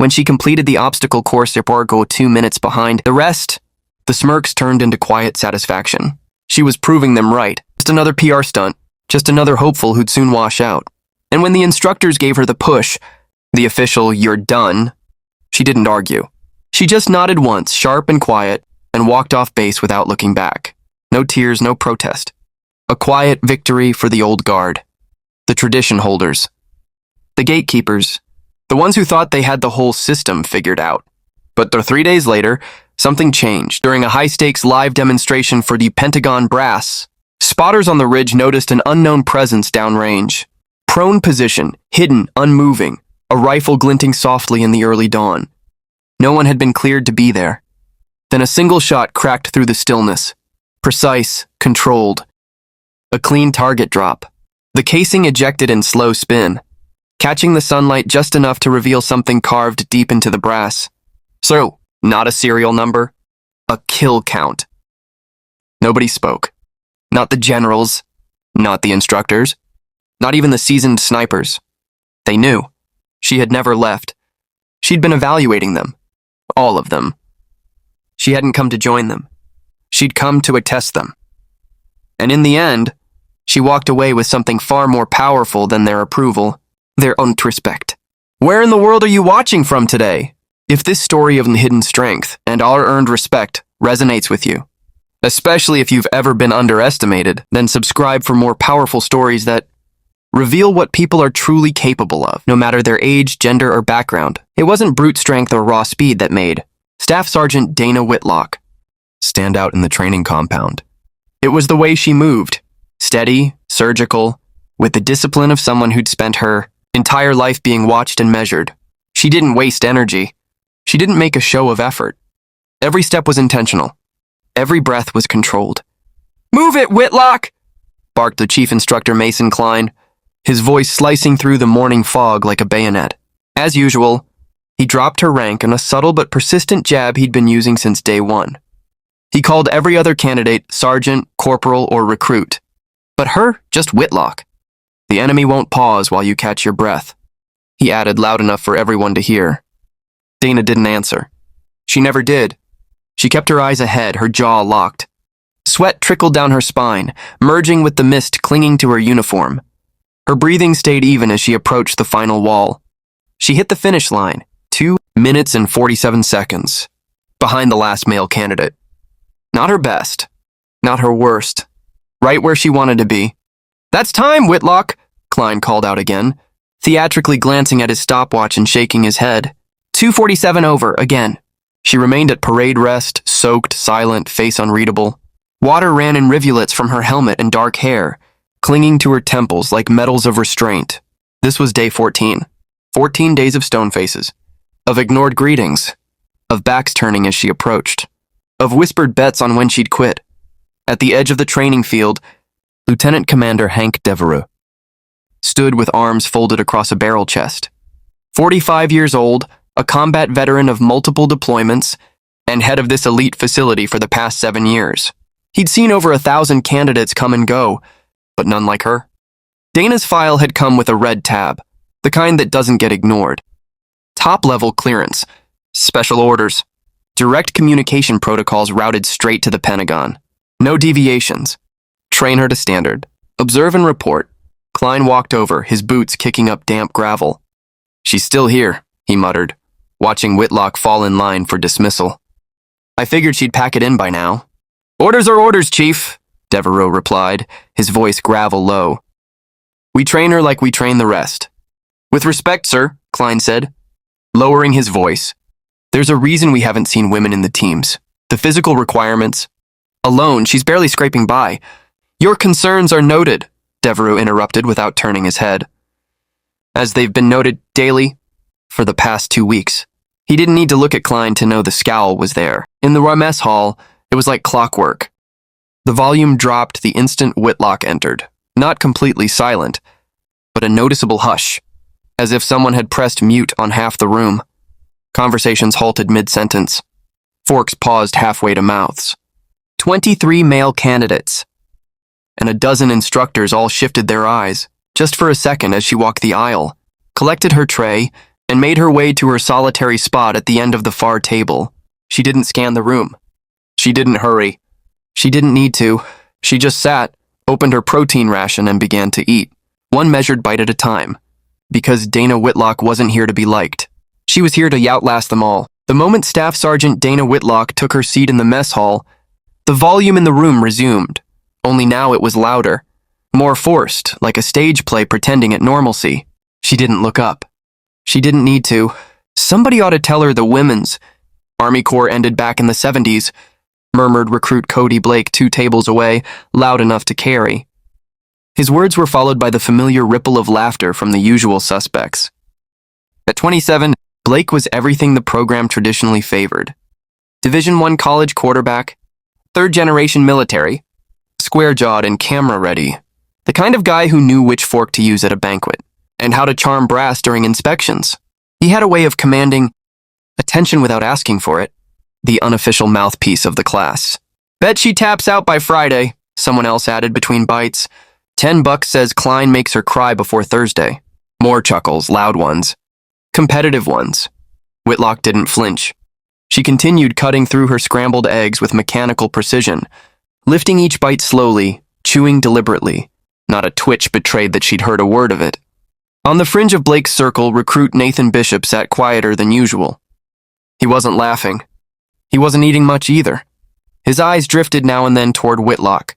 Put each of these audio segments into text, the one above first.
When she completed the obstacle course, Erborgo 2 minutes behind the rest, the smirks turned into quiet satisfaction. She was proving them right. Just another PR stunt. Just another hopeful who'd soon wash out. And when the instructors gave her the push, the official "you're done," she didn't argue. She just nodded once, sharp and quiet, and walked off base without looking back. No tears, no protest. A quiet victory for the old guard. The tradition holders. The gatekeepers. The ones who thought they had the whole system figured out. But 3 days later, something changed. During a high-stakes live demonstration for the Pentagon brass, spotters on the ridge noticed an unknown presence downrange. Prone position, hidden, unmoving, a rifle glinting softly in the early dawn. No one had been cleared to be there. Then a single shot cracked through the stillness. Precise, controlled. A clean target drop. The casing ejected in slow spin, catching the sunlight just enough to reveal something carved deep into the brass. So, not a serial number, a kill count. Nobody spoke. Not the generals, not the instructors, not even the seasoned snipers. They knew. She had never left. She'd been evaluating them. All of them. She hadn't come to join them. She'd come to attest them. And in the end, she walked away with something far more powerful than their approval, their own respect. Where in the world are you watching from today? If this story of hidden strength and our earned respect resonates with you, especially if you've ever been underestimated, then subscribe for more powerful stories that reveal what people are truly capable of, no matter their age, gender, or background. It wasn't brute strength or raw speed that made Staff Sergeant Dana Whitlock stand out in the training compound. It was the way she moved, steady, surgical, with the discipline of someone who'd spent her entire life being watched and measured. She didn't waste energy. She didn't make a show of effort. Every step was intentional. Every breath was controlled. "Move it, Whitlock!" barked the chief instructor, Mason Klein, his voice slicing through the morning fog like a bayonet. As usual, he dropped her rank in a subtle but persistent jab he'd been using since day one. He called every other candidate sergeant, corporal, or recruit. But her, just Whitlock. "The enemy won't pause while you catch your breath," he added loud enough for everyone to hear. Dana didn't answer. She never did. She kept her eyes ahead, her jaw locked. Sweat trickled down her spine, merging with the mist clinging to her uniform. Her breathing stayed even as she approached the final wall. She hit the finish line, 2 minutes and 47 seconds, behind the last male candidate. Not her best, not her worst, right where she wanted to be. "That's time, Whitlock," Klein called out again, theatrically glancing at his stopwatch and shaking his head. 2:47 over, again. She remained at parade rest, soaked, silent, face unreadable. Water ran in rivulets from her helmet and dark hair, clinging to her temples like medals of restraint. This was day 14. 14 days of stone faces, of ignored greetings, of backs turning as she approached, of whispered bets on when she'd quit. At the edge of the training field, Lieutenant Commander Hank Devereux stood with arms folded across a barrel chest. 45 years old, a combat veteran of multiple deployments, and head of this elite facility for the past 7 years. He'd seen over 1,000 candidates come and go, but none like her. Dana's file had come with a red tab, the kind that doesn't get ignored. Top-level clearance, special orders, direct communication protocols routed straight to the Pentagon. No deviations. Train her to standard. Observe and report. Klein walked over, his boots kicking up damp gravel. "She's still here," he muttered, watching Whitlock fall in line for dismissal. "I figured she'd pack it in by now." "Orders are orders, Chief," Devereux replied, his voice gravel low. "We train her like we train the rest." "With respect, sir," Klein said, lowering his voice. "There's a reason we haven't seen women in the teams. The physical requirements. Alone, she's barely scraping by." "Your concerns are noted," Devereux interrupted without turning his head. "As they've been noted daily for the past 2 weeks. He didn't need to look at Klein to know the scowl was there. In the mess hall, it was like clockwork. The volume dropped the instant Whitlock entered. Not completely silent, but a noticeable hush, as if someone had pressed mute on half the room. Conversations halted mid-sentence. Forks paused halfway to mouths. 23 male candidates, and a dozen instructors all shifted their eyes, just for a second as she walked the aisle, collected her tray, and made her way to her solitary spot at the end of the far table. She didn't scan the room. She didn't hurry. She didn't need to. She just sat, opened her protein ration, and began to eat, one measured bite at a time. Because Dana Whitlock wasn't here to be liked. She was here to outlast them all. The moment Staff Sergeant Dana Whitlock took her seat in the mess hall, the volume in the room resumed. Only now it was louder, more forced, like a stage play pretending at normalcy. She didn't look up. She didn't need to. Somebody ought to tell her the women's Army Corps ended back in the 70s, murmured recruit Cody Blake 2 tables away, loud enough to carry. His words were followed by the familiar ripple of laughter from the usual suspects. At 27, Blake was everything the program traditionally favored. Division I college quarterback, third-generation military, square-jawed and camera-ready, the kind of guy who knew which fork to use at a banquet, and how to charm brass during inspections. He had a way of commanding attention without asking for it, the unofficial mouthpiece of the class. Bet she taps out by Friday, someone else added between bites. $10 says Klein makes her cry before Thursday. More chuckles, loud ones. Competitive ones. Whitlock didn't flinch. She continued cutting through her scrambled eggs with mechanical precision, lifting each bite slowly, chewing deliberately. Not a twitch betrayed that she'd heard a word of it. On the fringe of Blake's circle, recruit Nathan Bishop sat quieter than usual. He wasn't laughing. He wasn't eating much either. His eyes drifted now and then toward Whitlock,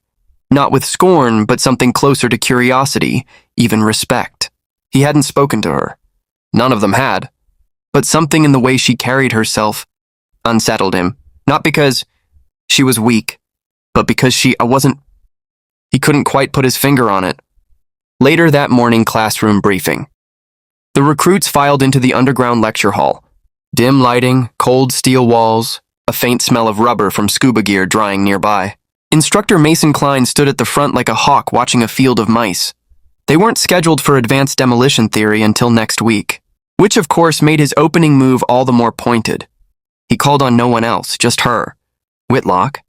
not with scorn, but something closer to curiosity, even respect. He hadn't spoken to her. None of them had. But something in the way she carried herself unsettled him, not because she was weak, but because she wasn't. He couldn't quite put his finger on it. Later that morning, classroom briefing. The recruits filed into the underground lecture hall. Dim lighting, cold steel walls, a faint smell of rubber from scuba gear drying nearby. Instructor Mason Klein stood at the front like a hawk watching a field of mice. They weren't scheduled for advanced demolition theory until next week, which of course made his opening move all the more pointed. He called on no one else, just her. Whitlock.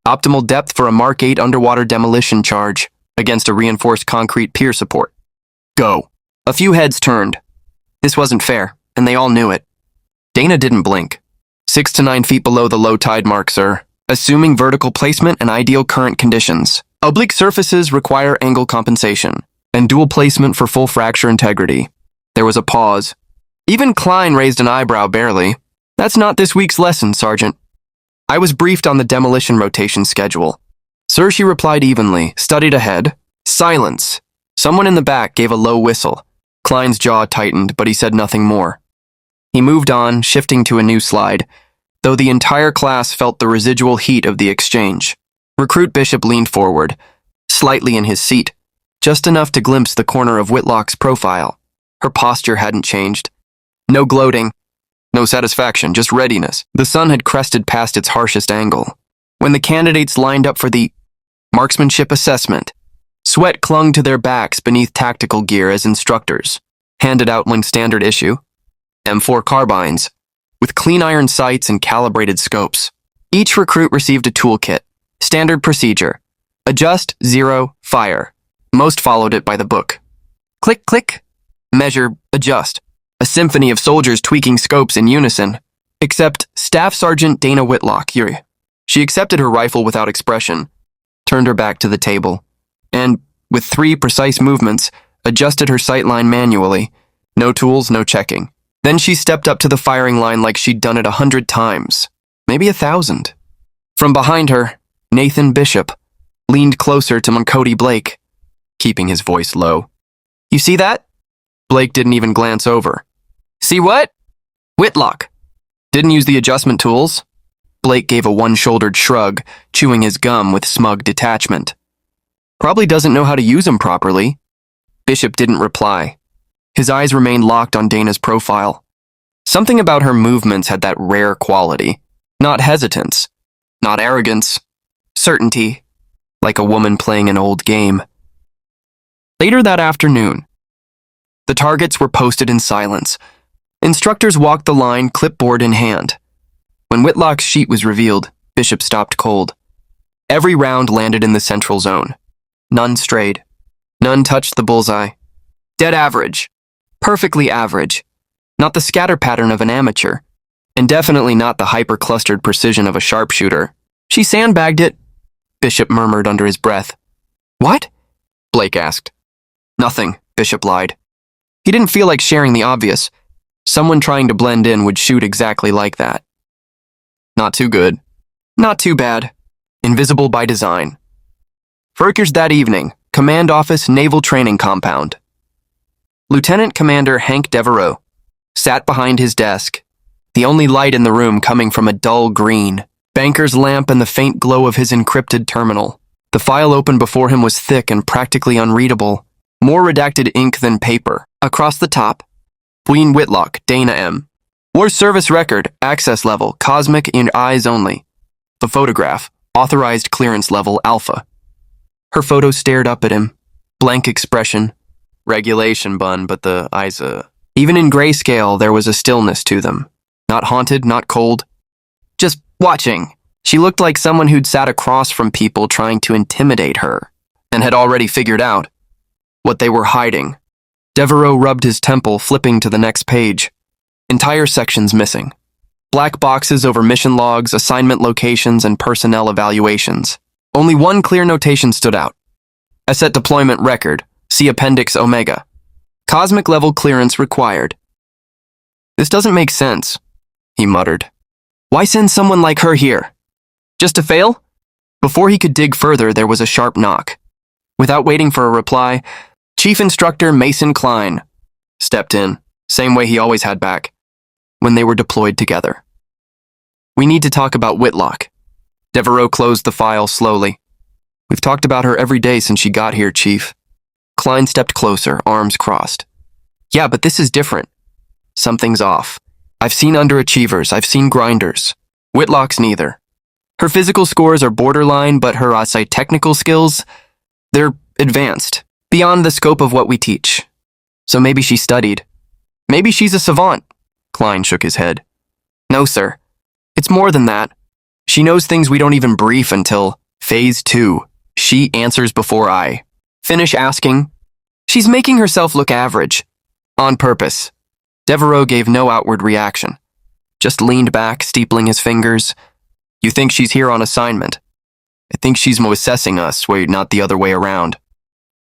Optimal depth for a Mark 8 underwater demolition charge against a reinforced concrete pier support. Go. A few heads turned. This wasn't fair, and they all knew it. Dana didn't blink. 6 to 9 feet below the low tide mark, sir. Assuming vertical placement and ideal current conditions. Oblique surfaces require angle compensation, and dual placement for full fracture integrity. There was a pause. Even Klein raised an eyebrow barely. That's not this week's lesson, Sergeant. I was briefed on the demolition rotation schedule. Sir, she replied evenly, studied ahead. Silence. Someone in the back gave a low whistle. Klein's jaw tightened, but he said nothing more. He moved on, shifting to a new slide, though the entire class felt the residual heat of the exchange. Recruit Bishop leaned forward, slightly in his seat, just enough to glimpse the corner of Whitlock's profile. Her posture hadn't changed. No gloating, no satisfaction, just readiness. The sun had crested past its harshest angle. When the candidates lined up for the marksmanship assessment, sweat clung to their backs beneath tactical gear as instructors handed out one standard issue, M4 carbines, with clean iron sights and calibrated scopes. Each recruit received a toolkit. Standard procedure. Adjust, zero, fire. Most followed it by the book. Click, click. Measure, adjust. A symphony of soldiers tweaking scopes in unison. Except Staff Sergeant Dana Whitlock. She accepted her rifle without expression, turned her back to the table, and, with 3 precise movements, adjusted her sightline manually. No tools, no checking. Then she stepped up to the firing line like she'd done it 100 times, maybe 1,000. From behind her, Nathan Bishop leaned closer to Cody Blake, keeping his voice low. You see that? Blake didn't even glance over. See what? Whitlock. Didn't use the adjustment tools. Blake gave a one-shouldered shrug, chewing his gum with smug detachment. Probably doesn't know how to use them properly. Bishop didn't reply. His eyes remained locked on Dana's profile. Something about her movements had that rare quality. Not hesitance. Not arrogance. Certainty. Like a woman playing an old game. Later that afternoon, the targets were posted in silence. Instructors walked the line, clipboard in hand. When Whitlock's sheet was revealed, Bishop stopped cold. Every round landed in the central zone. None strayed. None touched the bullseye. Dead average. Perfectly average. not the scatter pattern of an amateur, and definitely not the hyper-clustered precision of a sharpshooter. She sandbagged it, Bishop murmured under his breath. What? Blake asked. Nothing, Bishop lied. He didn't feel like sharing the obvious. Someone trying to blend in would shoot exactly like that. Not too good. Not too bad. Invisible by design. Furkers that evening, Command Office Naval Training Compound. Lieutenant Commander Hank Devereaux sat behind his desk, the only light in the room coming from a dull green banker's lamp and the faint glow of his encrypted terminal. The file open before him was thick and practically unreadable, more redacted ink than paper. Across the top, Ween Whitlock, Dana M. War service record, access level, cosmic in eyes only. The photograph, authorized clearance level, alpha. Her photo stared up at him, blank expression. Regulation bun, but the eyes, Even in grayscale, there was a stillness to them. Not haunted, not cold. Just watching. She looked like someone who'd sat across from people trying to intimidate her, and had already figured out what they were hiding. Devereaux rubbed his temple, flipping to the next page. Entire sections missing. Black boxes over mission logs, assignment locations, and personnel evaluations. Only one clear notation stood out. Asset deployment record. See Appendix Omega. Cosmic level clearance required. This doesn't make sense, he muttered. Why send someone like her here? Just to fail? Before he could dig further, there was a sharp knock. Without waiting for a reply, Chief Instructor Mason Klein stepped in, same way he always had back, when they were deployed together. We need to talk about Whitlock. Devereaux closed the file slowly. We've talked about her every day since she got here, Chief. Klein stepped closer, arms crossed. Yeah, but this is different. Something's off. I've seen underachievers, I've seen grinders. Whitlock's neither. Her physical scores are borderline, but her technical skills, they're advanced, beyond the scope of what we teach. So maybe she studied. Maybe she's a savant. Klein shook his head. No, sir. It's more than that. She knows things we don't even brief until Phase 2. She answers before I finish asking. She's making herself look average. On purpose. Devereaux gave no outward reaction. Just leaned back, steepling his fingers. You think she's here on assignment. I think she's assessing us, not the other way around.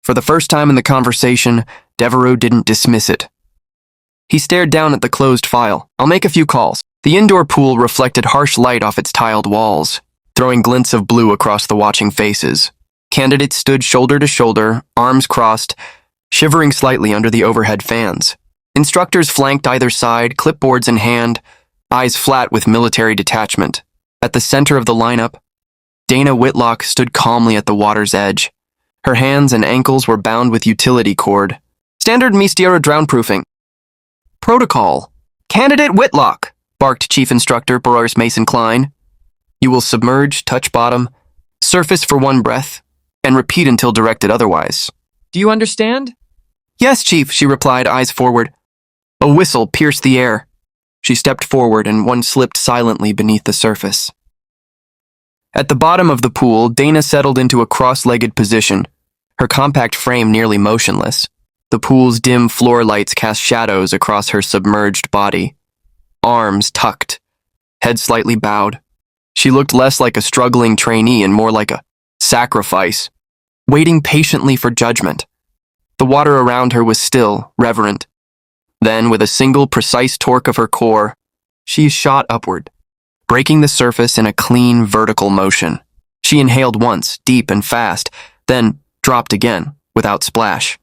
For the first time in the conversation, Devereaux didn't dismiss it. He stared down at the closed file. I'll make a few calls. The indoor pool reflected harsh light off its tiled walls, throwing glints of blue across the watching faces. Candidates stood shoulder to shoulder, arms crossed, shivering slightly under the overhead fans. Instructors flanked either side, clipboards in hand, eyes flat with military detachment. At the center of the lineup, Dana Whitlock stood calmly at the water's edge. Her hands and ankles were bound with utility cord. Standard Mistiera drownproofing. Protocol. Candidate Whitlock, barked Chief Instructor Boris Mason Klein. You will submerge, touch bottom, surface for 1 breath, and repeat until directed otherwise. Do you understand? Yes, Chief, she replied, eyes forward. A whistle pierced the air. She stepped forward and one slipped silently beneath the surface. At the bottom of the pool, Dana settled into a cross-legged position, her compact frame nearly motionless. The pool's dim floor lights cast shadows across her submerged body. Arms tucked, head slightly bowed. She looked less like a struggling trainee and more like a sacrifice, waiting patiently for judgment. The water around her was still, reverent. Then, with a single precise torque of her core, she shot upward, breaking the surface in a clean, vertical motion. She inhaled once, deep and fast, then dropped again, without splash.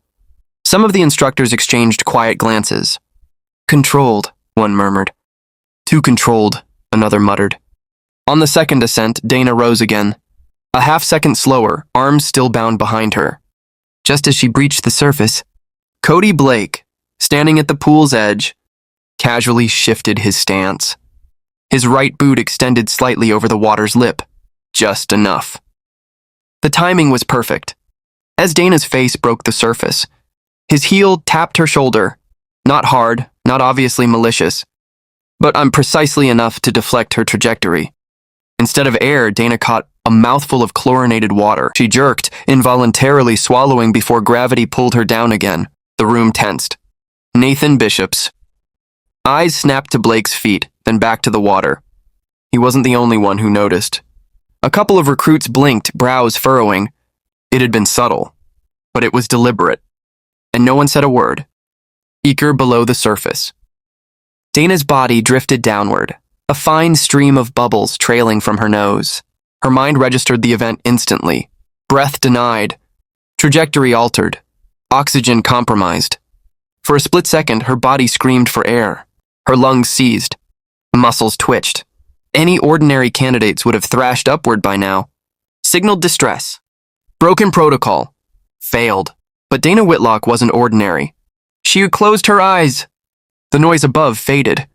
Some of the instructors exchanged quiet glances. Controlled, one murmured. Too controlled, another muttered. On the second ascent, Dana rose again. A half-second slower, arms still bound behind her. Just as she breached the surface, Cody Blake, standing at the pool's edge, casually shifted his stance. His right boot extended slightly over the water's lip, just enough. The timing was perfect. As Dana's face broke the surface, his heel tapped her shoulder, not hard, not obviously malicious, but precisely enough to deflect her trajectory. Instead of air, Dana caught a mouthful of chlorinated water. She jerked, involuntarily swallowing before gravity pulled her down again. The room tensed. Nathan Bishop's Eyes snapped to Blake's feet, then back to the water. He wasn't the only one who noticed. A couple of recruits blinked, brows furrowing. It had been subtle, but it was deliberate, and no one said a word. Eager below the surface. Dana's body drifted downward, a fine stream of bubbles trailing from her nose. Her mind registered the event instantly. Breath denied. Trajectory altered. Oxygen compromised. For a split second, her body screamed for air. Her lungs seized. Muscles twitched. Any ordinary candidates would have thrashed upward by now. Signaled distress. Broken protocol. Failed. But Dana Whitlock wasn't ordinary. She had closed her eyes. The noise above faded.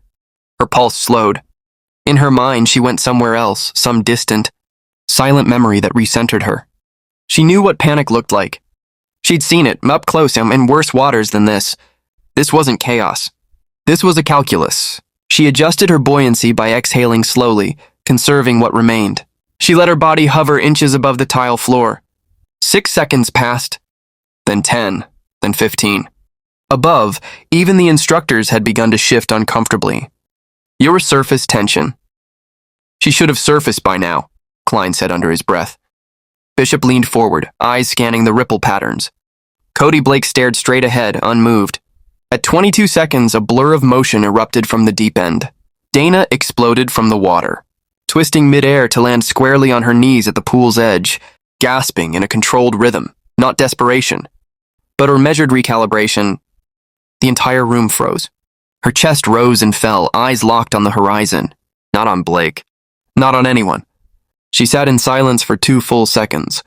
Her pulse slowed. In her mind, she went somewhere else, some distant, silent memory that recentered her. She knew what panic looked like. She'd seen it, up close and in worse waters than this. This wasn't chaos. This was a calculus. She adjusted her buoyancy by exhaling slowly, conserving what remained. She let her body hover inches above the tile floor. 6 seconds passed, then 10, then 15. Above, even the instructors had begun to shift uncomfortably. Your surface tension. She should have surfaced by now, Klein said under his breath. Bishop leaned forward, eyes scanning the ripple patterns. Cody Blake stared straight ahead, unmoved. At 22 seconds, a blur of motion erupted from the deep end. Dana exploded from the water, twisting midair to land squarely on her knees at the pool's edge, gasping in a controlled rhythm, not desperation, but her measured recalibration. The entire room froze. Her chest rose and fell, eyes locked on the horizon. Not on Blake. Not on anyone. She sat in silence for 2 full seconds,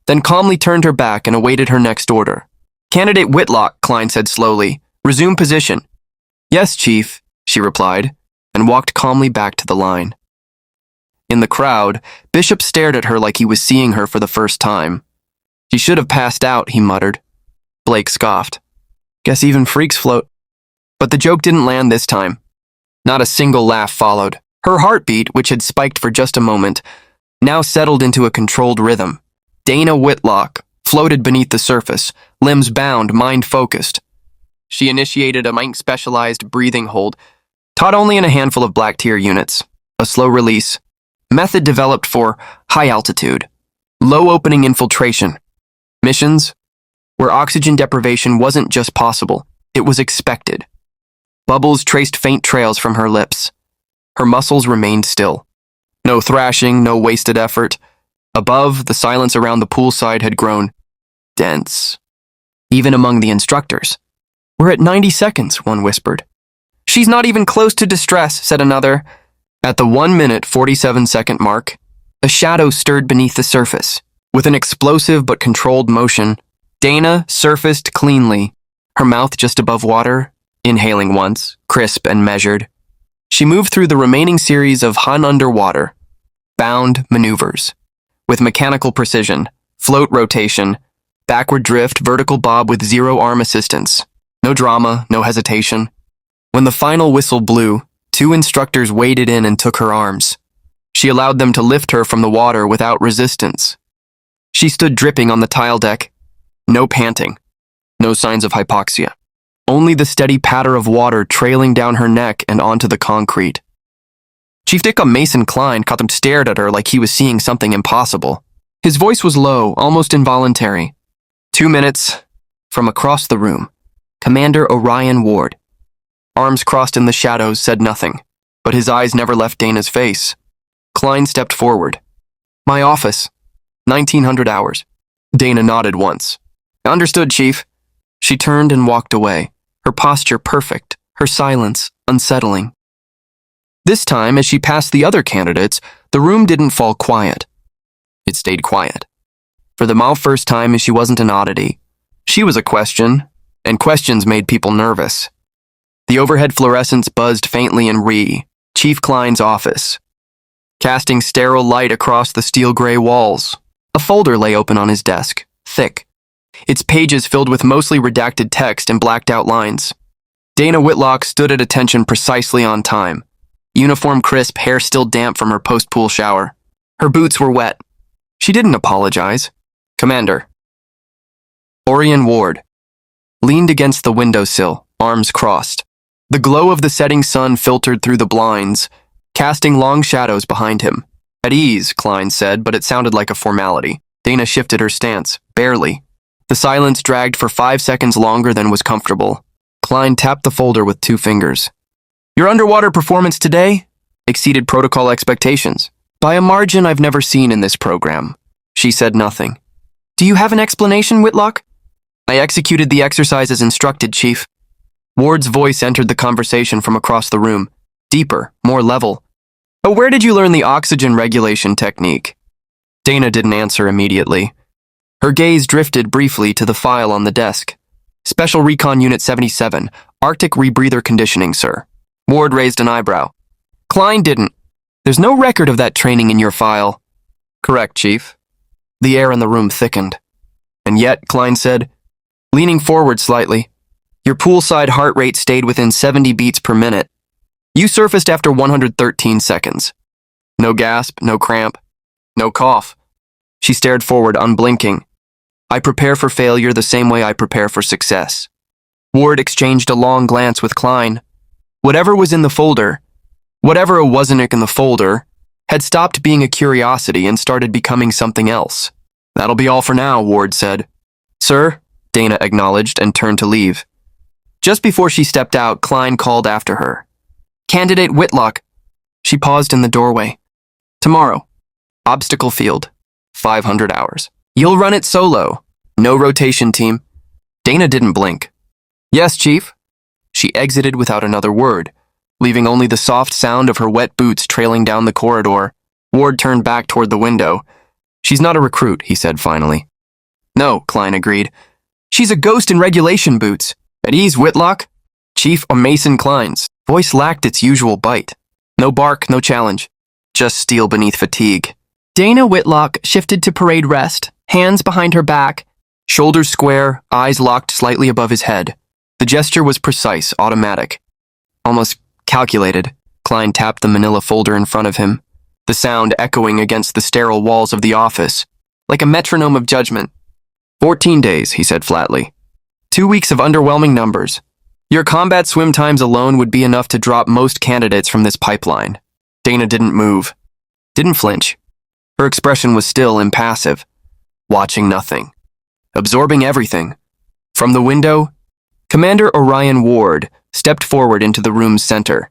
then calmly turned her back and awaited her next order. Candidate Whitlock, Klein said slowly. Resume position. Yes, Chief, she replied, and walked calmly back to the line. In the crowd, Bishop stared at her like he was seeing her for the first time. She should have passed out, he muttered. Blake scoffed. Guess even freaks float. But the joke didn't land this time. Not a single laugh followed. Her heartbeat, which had spiked for just a moment, now settled into a controlled rhythm. Dana Whitlock floated beneath the surface, limbs bound, mind focused. She initiated a Mink-specialized breathing hold, taught only in a handful of black tier units. A slow release. Method developed for high altitude. Low opening infiltration. Missions where oxygen deprivation wasn't just possible, it was expected. Bubbles traced faint trails from her lips. Her muscles remained still. No thrashing, no wasted effort. Above, the silence around the poolside had grown dense. Even among the instructors. We're at 90 seconds, one whispered. She's not even close to distress, said another. At the 1 minute 47-second mark, a shadow stirred beneath the surface. With an explosive but controlled motion, Dana surfaced cleanly, her mouth just above water, inhaling once, crisp and measured. She moved through the remaining series of Hun underwater, bound maneuvers, with mechanical precision, float rotation, backward drift, vertical bob with 0 arm assistance. No drama, no hesitation. When the final whistle blew, 2 instructors waded in and took her arms. She allowed them to lift her from the water without resistance. She stood dripping on the tile deck. No panting. No signs of hypoxia. Only the steady patter of water trailing down her neck and onto the concrete. Chief Dickum Mason Klein caught them stared at her like he was seeing something impossible. His voice was low, almost involuntary. 2 minutes. From across the room, Commander Orion Ward, arms crossed in the shadows, said nothing, but his eyes never left Dana's face. Klein stepped forward. My office. 1900 hours. Dana nodded once. Understood, Chief. She turned and walked away, her posture perfect, her silence unsettling. This time, as she passed the other candidates, the room didn't fall quiet. It stayed quiet. For the first time, she wasn't an oddity. She was a question, and questions made people nervous. The overhead fluorescents buzzed faintly in Chief Klein's office, casting sterile light across the steel-gray walls. A folder lay open on his desk, thick, its pages filled with mostly redacted text and blacked-out lines. Dana Whitlock stood at attention precisely on time. Uniform crisp, hair still damp from her post-pool shower. Her boots were wet. She didn't apologize. Commander. Orion Ward leaned against the windowsill, arms crossed. The glow of the setting sun filtered through the blinds, casting long shadows behind him. At ease, Klein said, but it sounded like a formality. Dana shifted her stance, barely. The silence dragged for 5 seconds longer than was comfortable. Klein tapped the folder with 2 fingers. Your underwater performance today exceeded protocol expectations, by a margin I've never seen in this program. She said nothing. Do you have an explanation, Whitlock? I executed the exercise as instructed, Chief. Ward's voice entered the conversation from across the room, deeper, more level. Oh, where did you learn the oxygen regulation technique? Dana didn't answer immediately. Her gaze drifted briefly to the file on the desk. Special Recon Unit 77, Arctic Rebreather Conditioning, sir. Ward raised an eyebrow. Klein didn't. There's no record of that training in your file. Correct, Chief. The air in the room thickened. And yet, Klein said, leaning forward slightly, your poolside heart rate stayed within 70 beats per minute. You surfaced after 113 seconds. No gasp, no cramp, no cough. She stared forward, unblinking. I prepare for failure the same way I prepare for success. Ward exchanged a long glance with Klein. Whatever was in the folder, whatever wasn't in the folder, had stopped being a curiosity and started becoming something else. That'll be all for now, Ward said. Sir, Dana acknowledged and turned to leave. Just before she stepped out, Klein called after her. Candidate Whitlock. She paused in the doorway. Tomorrow. Obstacle field. 500 hours. You'll run it solo. No rotation team. Dana didn't blink. Yes, Chief. She exited without another word, leaving only the soft sound of her wet boots trailing down the corridor. Ward turned back toward the window. She's not a recruit, he said finally. No, Klein agreed. She's a ghost in regulation boots. At ease, Whitlock. Chief Mason Klein's voice lacked its usual bite. No bark, no challenge. Just steel beneath fatigue. Dana Whitlock shifted to parade rest, hands behind her back, shoulders square, eyes locked slightly above his head. The gesture was precise, automatic. Almost calculated. Klein tapped the manila folder in front of him, the sound echoing against the sterile walls of the office, like a metronome of judgment. 14 days, he said flatly. 2 weeks of underwhelming numbers. Your combat swim times alone would be enough to drop most candidates from this pipeline. Dana didn't move. Didn't flinch. Her expression was still impassive, watching nothing, absorbing everything. From the window, Commander Orion Ward stepped forward into the room's center.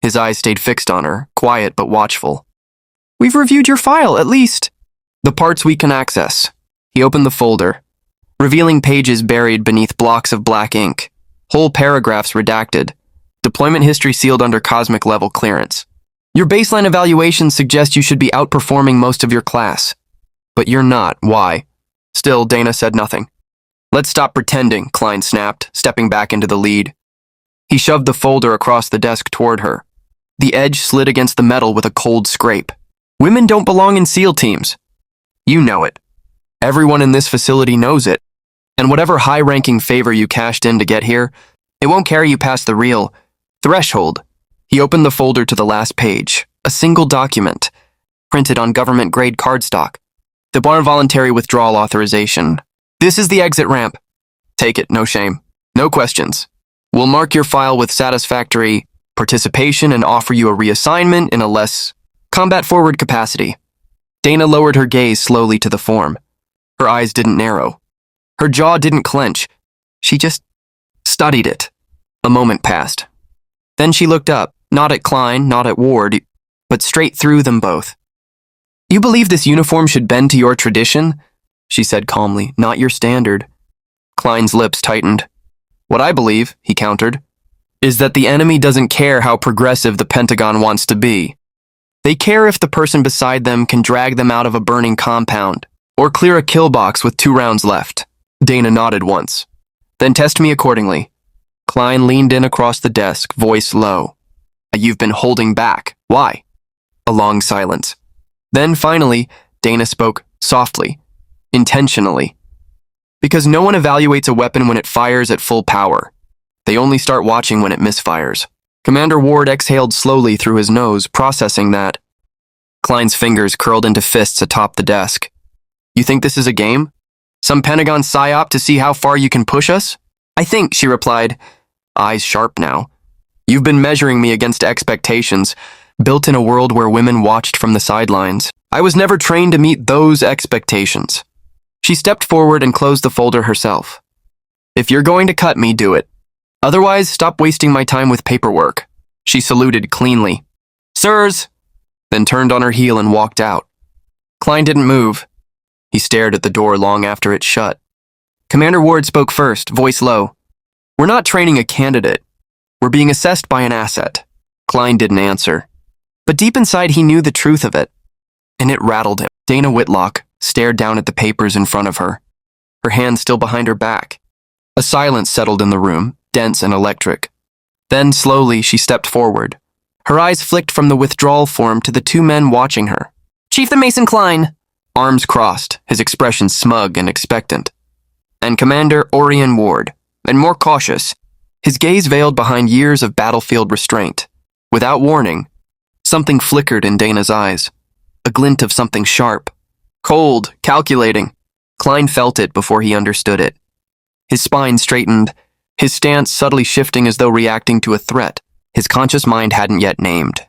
His eyes stayed fixed on her, quiet but watchful. We've reviewed your file, at least. The parts we can access. He opened the folder, revealing pages buried beneath blocks of black ink, whole paragraphs redacted, deployment history sealed under cosmic level clearance. Your baseline evaluations suggest you should be outperforming most of your class. But you're not. Why? Still, Dana said nothing. Let's stop pretending, Klein snapped, stepping back into the lead. He shoved the folder across the desk toward her. The edge slid against the metal with a cold scrape. Women don't belong in SEAL teams. You know it. Everyone in this facility knows it. And whatever high-ranking favor you cashed in to get here, it won't carry you past the real threshold. He opened the folder to the last page, a single document, printed on government-grade cardstock. The voluntary withdrawal authorization. This is the exit ramp. Take it, no shame. No questions. We'll mark your file with satisfactory participation and offer you a reassignment in a less combat-forward capacity. Dana lowered her gaze slowly to the form. Her eyes didn't narrow. Her jaw didn't clench. She just studied it. A moment passed. Then she looked up, not at Klein, not at Ward, but straight through them both. You believe this uniform should bend to your tradition? She said calmly, not your standard. Klein's lips tightened. What I believe, he countered, is that the enemy doesn't care how progressive the Pentagon wants to be. They care if the person beside them can drag them out of a burning compound, or clear a kill box with 2 rounds left. Dana nodded once. Then test me accordingly. Klein leaned in across the desk, voice low. You've been holding back. Why? A long silence. Then finally, Dana spoke softly, intentionally. Because no one evaluates a weapon when it fires at full power. They only start watching when it misfires. Commander Ward exhaled slowly through his nose, processing that. Klein's fingers curled into fists atop the desk. You think this is a game? Some Pentagon psyop to see how far you can push us? I think, she replied, eyes sharp now. You've been measuring me against expectations, built in a world where women watched from the sidelines. I was never trained to meet those expectations. She stepped forward and closed the folder herself. If you're going to cut me, do it. Otherwise, stop wasting my time with paperwork. She saluted cleanly. Sirs! Then turned on her heel and walked out. Klein didn't move. He stared at the door long after it shut. Commander Ward spoke first, voice low. We're not training a candidate. We're being assessed by an asset. Klein didn't answer. But deep inside he knew the truth of it. And it rattled him. Dana Whitlock stared down at the papers in front of her, her hand still behind her back. A silence settled in the room, dense and electric. Then, slowly, she stepped forward. Her eyes flicked from the withdrawal form to the two men watching her. Chief the Mason Klein! Arms crossed, his expression smug and expectant. And Commander Orion Ward, and more cautious, his gaze veiled behind years of battlefield restraint. Without warning, something flickered in Dana's eyes. A glint of something sharp. Cold, calculating. Klein felt it before he understood it. His spine straightened, his stance subtly shifting as though reacting to a threat his conscious mind hadn't yet named.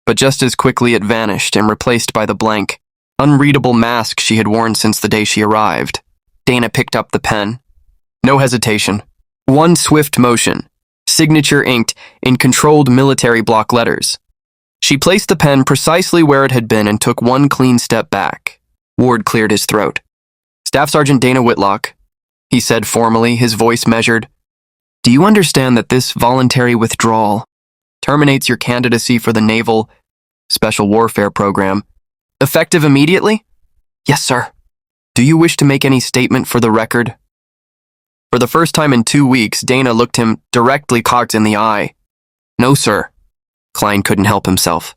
But just as quickly it vanished and replaced by the blank, unreadable mask she had worn since the day she arrived. Dana picked up the pen. No hesitation. One swift motion. Signature inked in controlled military block letters. She placed the pen precisely where it had been and took one clean step back. Ward cleared his throat. Staff Sergeant Dana Whitlock, he said formally, his voice measured. Do you understand that this voluntary withdrawal terminates your candidacy for the Naval Special Warfare Program, effective immediately? Yes, sir. Do you wish to make any statement for the record? For the first time in 2 weeks, Dana looked him directly cocked in the eye. No, sir. Klein couldn't help himself.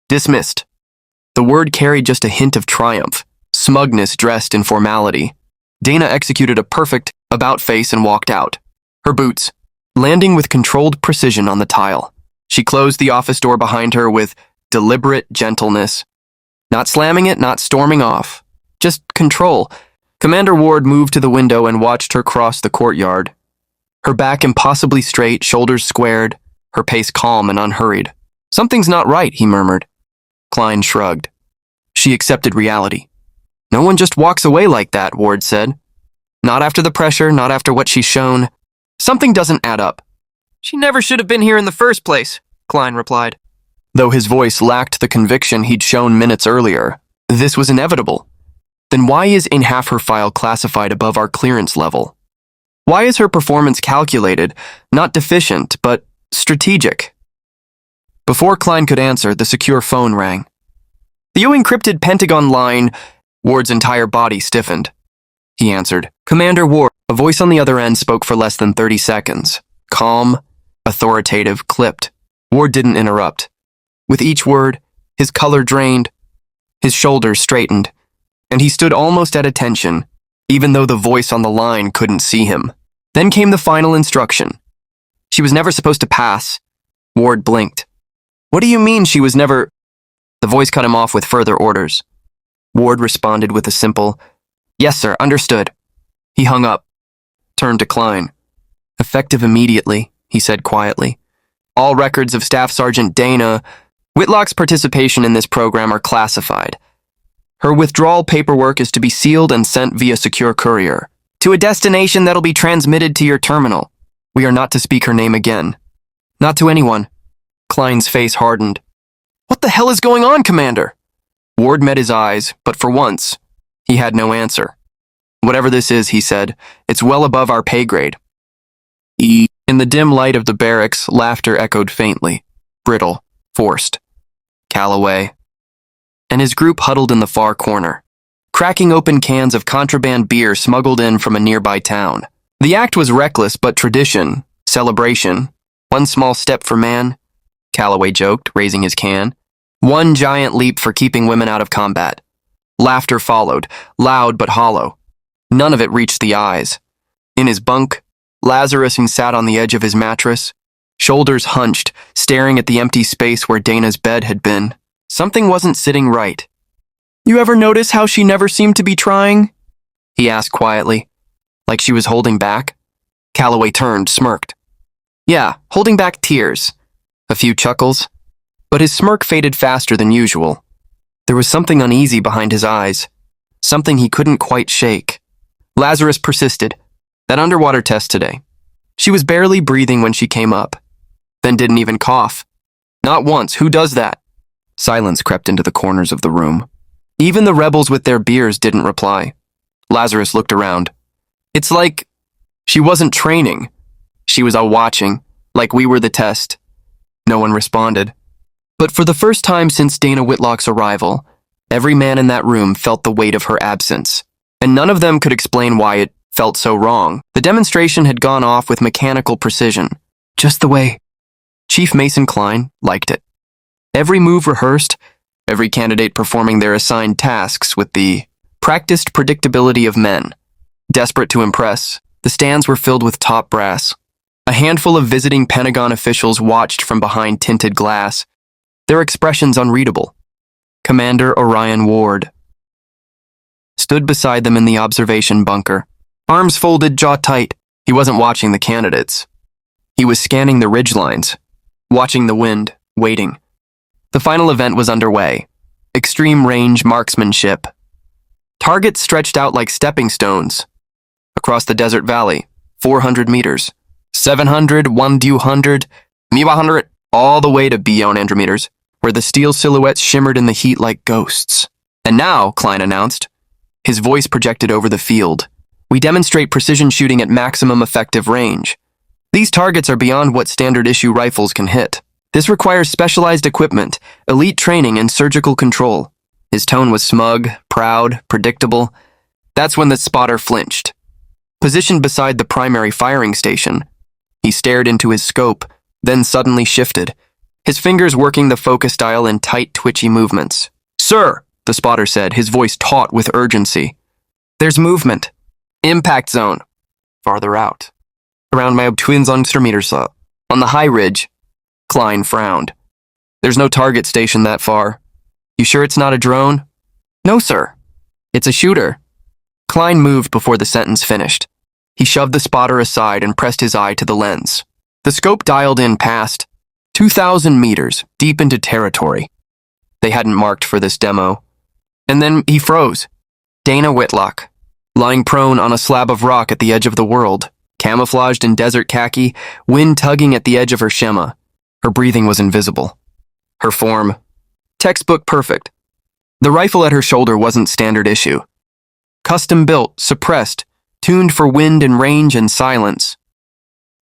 Dismissed. The word carried just a hint of triumph, smugness dressed in formality. Dana executed a perfect about-face and walked out. Her boots, landing with controlled precision on the tile. She closed the office door behind her with deliberate gentleness. Not slamming it, not storming off. Just control. Commander Ward moved to the window and watched her cross the courtyard. Her back impossibly straight, shoulders squared, her pace calm and unhurried. Something's not right, he murmured. Klein shrugged. She accepted reality. No one just walks away like that, Ward said. Not after the pressure, not after what she's shown. Something doesn't add up. She never should have been here in the first place, Klein replied. Though his voice lacked the conviction he'd shown minutes earlier, this was inevitable. Then why is in half her file classified above our clearance level? Why is her performance calculated, not deficient, but strategic? Before Klein could answer, the secure phone rang. The encrypted Pentagon line, Ward's entire body stiffened. He answered. Commander Ward. A voice on the other end spoke for less than 30 seconds. Calm, authoritative, clipped. Ward didn't interrupt. With each word, his color drained, his shoulders straightened, and he stood almost at attention, even though the voice on the line couldn't see him. Then came the final instruction. She was never supposed to pass. Ward blinked. What do you mean she was never... The voice cut him off with further orders. Ward responded with a simple, Yes, sir, understood. He hung up, turned to Klein. Effective immediately, he said quietly. All records of Staff Sergeant Dana Whitlock's participation in this program are classified. Her withdrawal paperwork is to be sealed and sent via secure courier to a destination that'll be transmitted to your terminal. We are not to speak her name again. Not to anyone. Klein's face hardened. What the hell is going on, Commander? Ward met his eyes, but for once, he had no answer. Whatever this is, he said, it's well above our pay grade. In the dim light of the barracks, laughter echoed faintly, brittle, forced. Calloway. And his group huddled in the far corner, cracking open cans of contraband beer smuggled in from a nearby town. The act was reckless, but tradition, celebration. One small step for man, Calloway joked, raising his can. One giant leap for keeping women out of combat. Laughter followed, loud but hollow. None of it reached the eyes. In his bunk, Lazarus sat on the edge of his mattress, shoulders hunched, staring at the empty space where Dana's bed had been. Something wasn't sitting right. You ever notice how she never seemed to be trying? He asked quietly, like she was holding back. Calloway turned, smirked. Yeah, holding back tears. A few chuckles, but his smirk faded faster than usual. There was something uneasy behind his eyes, something he couldn't quite shake. Lazarus persisted. That underwater test today. She was barely breathing when she came up, then didn't even cough. Not once. Who does that? Silence crept into the corners of the room. Even the rebels with their beers didn't reply. Lazarus looked around. It's like she wasn't training. She was all watching, like we were the test. No one responded. But for the first time since Dana Whitlock's arrival, every man in that room felt the weight of her absence, and none of them could explain why it felt so wrong. The demonstration had gone off with mechanical precision, just the way Chief Mason Klein liked it. Every move rehearsed, every candidate performing their assigned tasks with the practiced predictability of men. Desperate to impress, the stands were filled with top brass. A handful of visiting Pentagon officials watched from behind tinted glass, their expressions unreadable. Commander Orion Ward stood beside them in the observation bunker, arms folded, jaw tight. He wasn't watching the candidates. He was scanning the ridgelines, watching the wind, waiting. The final event was underway. Extreme range marksmanship. Targets stretched out like stepping stones. Across the desert valley, 400 meters, 700, 100, 100, all the way to beyond andrometers, where the steel silhouettes shimmered in the heat like ghosts. And now, Klein announced, his voice projected over the field, we demonstrate precision shooting at maximum effective range. These targets are beyond what standard-issue rifles can hit. This requires specialized equipment, elite training, and surgical control. His tone was smug, proud, predictable. That's when the spotter flinched. Positioned beside the primary firing station, he stared into his scope, then suddenly shifted, his fingers working the focus dial in tight, twitchy movements. Sir, the spotter said, his voice taut with urgency. There's movement. Impact zone. Farther out. Around my twins on meters on the high ridge. Klein frowned. There's no target station that far. You sure it's not a drone? No, sir. It's a shooter. Klein moved before the sentence finished. He shoved the spotter aside and pressed his eye to the lens. The scope dialed in past 2,000 meters, deep into territory. They hadn't marked for this demo. And then he froze. Dana Whitlock, lying prone on a slab of rock at the edge of the world, camouflaged in desert khaki, wind tugging at the edge of her shema. Her breathing was invisible. Her form, textbook perfect. The rifle at her shoulder wasn't standard issue. Custom built, suppressed, tuned for wind and range and silence.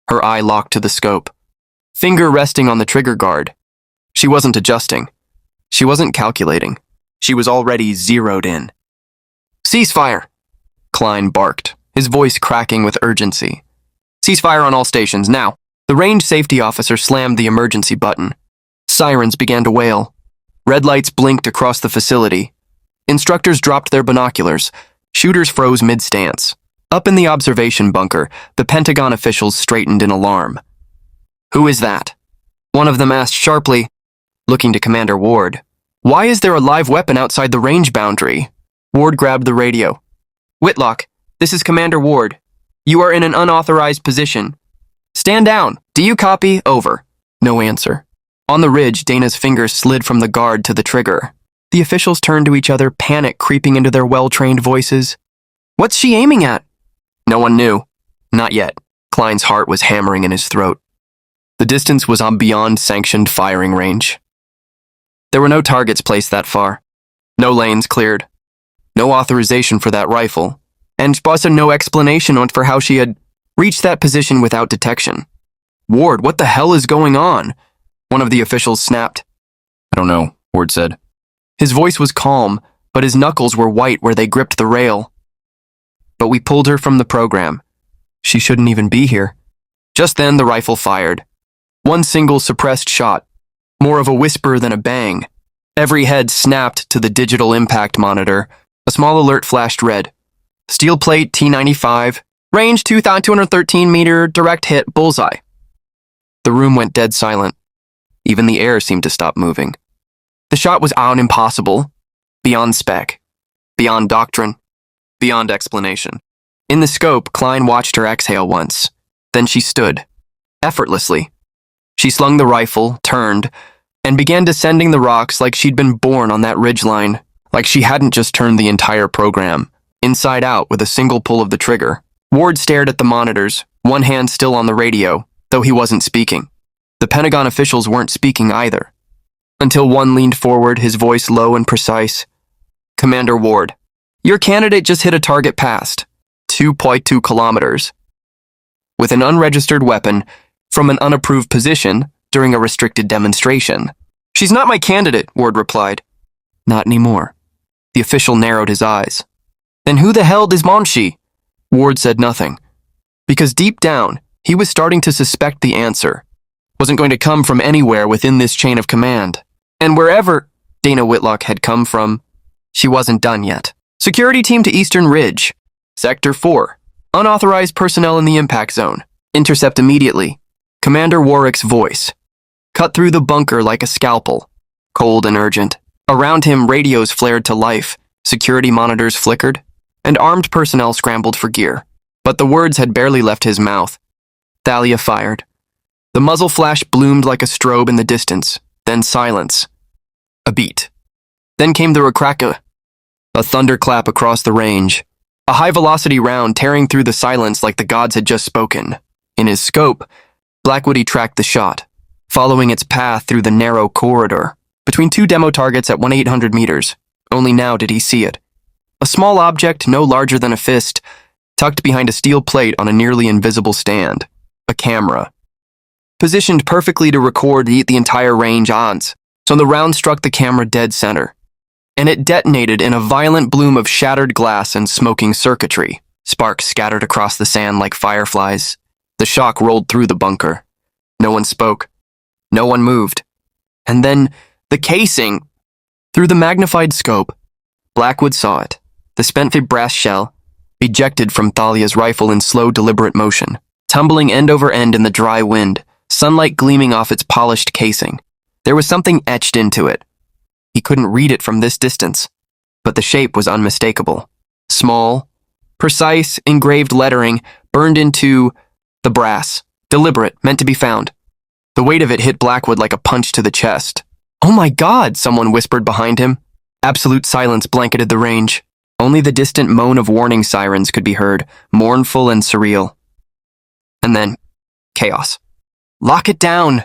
Her eye locked to the scope, finger resting on the trigger guard. She wasn't adjusting. She wasn't calculating. She was already zeroed in. Ceasefire, Klein barked, his voice cracking with urgency. Ceasefire on all stations, now. The range safety officer slammed the emergency button. Sirens began to wail. Red lights blinked across the facility. Instructors dropped their binoculars. Shooters froze mid-stance. Up in the observation bunker, the Pentagon officials straightened in alarm. Who is that? One of them asked sharply, looking to Commander Ward. Why is there a live weapon outside the range boundary? Ward grabbed the radio. Whitlock, this is Commander Ward. You are in an unauthorized position. Stand down. Do you copy? Over. No answer. On the ridge, Dana's fingers slid from the guard to the trigger. The officials turned to each other, panic creeping into their well-trained voices. What's she aiming at? No one knew. Not yet. Klein's heart was hammering in his throat. The distance was on beyond sanctioned firing range. There were no targets placed that far. No lanes cleared. No authorization for that rifle. And also no explanation for how she had reached that position without detection. Ward, what the hell is going on? One of the officials snapped. I don't know, Ward said. His voice was calm, but his knuckles were white where they gripped the rail. But we pulled her from the program. She shouldn't even be here. Just then the rifle fired. One single suppressed shot, more of a whisper than a bang. Every head snapped to the digital impact monitor. A small alert flashed red. Steel plate T-95, range 2,213 meter, direct hit, bullseye. The room went dead silent. Even the air seemed to stop moving. The shot was impossible, beyond spec, beyond doctrine, beyond explanation. In the scope, Klein watched her exhale once. Then she stood, effortlessly, She slung the rifle, turned, and began descending the rocks like she'd been born on that ridgeline, like she hadn't just turned the entire program, inside out with a single pull of the trigger. Ward stared at the monitors, one hand still on the radio, though he wasn't speaking. The Pentagon officials weren't speaking either. Until one leaned forward, his voice low and precise. "Commander Ward, your candidate just hit a target past 2.2 kilometers with an unregistered weapon from an unapproved position during a restricted demonstration." "She's not my candidate," Ward replied. "Not anymore." The official narrowed his eyes. "Then who the hell is she?" Ward said nothing, because deep down, he was starting to suspect the answer wasn't going to come from anywhere within this chain of command. And wherever Dana Whitlock had come from, she wasn't done yet. "Security team to Eastern Ridge. Sector 4. Unauthorized personnel in the impact zone. Intercept immediately." Commander Warwick's voice cut through the bunker like a scalpel, cold and urgent. Around him, radios flared to life, security monitors flickered, and armed personnel scrambled for gear. But the words had barely left his mouth. Thalia fired. The muzzle flash bloomed like a strobe in the distance, then silence. A beat. Then came the crack-a, a thunderclap across the range. A high-velocity round tearing through the silence like the gods had just spoken. In his scope, Blackwoody tracked the shot, following its path through the narrow corridor, between two demo targets at 1,800 meters. Only now did he see it. A small object no larger than a fist, tucked behind a steel plate on a nearly invisible stand. A camera. Positioned perfectly to record the entire range odds, so the round struck the camera dead center. And it detonated in a violent bloom of shattered glass and smoking circuitry. Sparks scattered across the sand like fireflies. The shock rolled through the bunker. No one spoke. No one moved. And then, the casing! Through the magnified scope, Blackwood saw it. The spent brass shell, ejected from Thalia's rifle in slow, deliberate motion, tumbling end over end in the dry wind, sunlight gleaming off its polished casing. There was something etched into it. He couldn't read it from this distance, but the shape was unmistakable. Small, precise, engraved lettering burned into the brass, deliberate, meant to be found. The weight of it hit Blackwood like a punch to the chest. "Oh my God," someone whispered behind him. Absolute silence blanketed the range. Only the distant moan of warning sirens could be heard, mournful and surreal. And then, chaos. "Lock it down.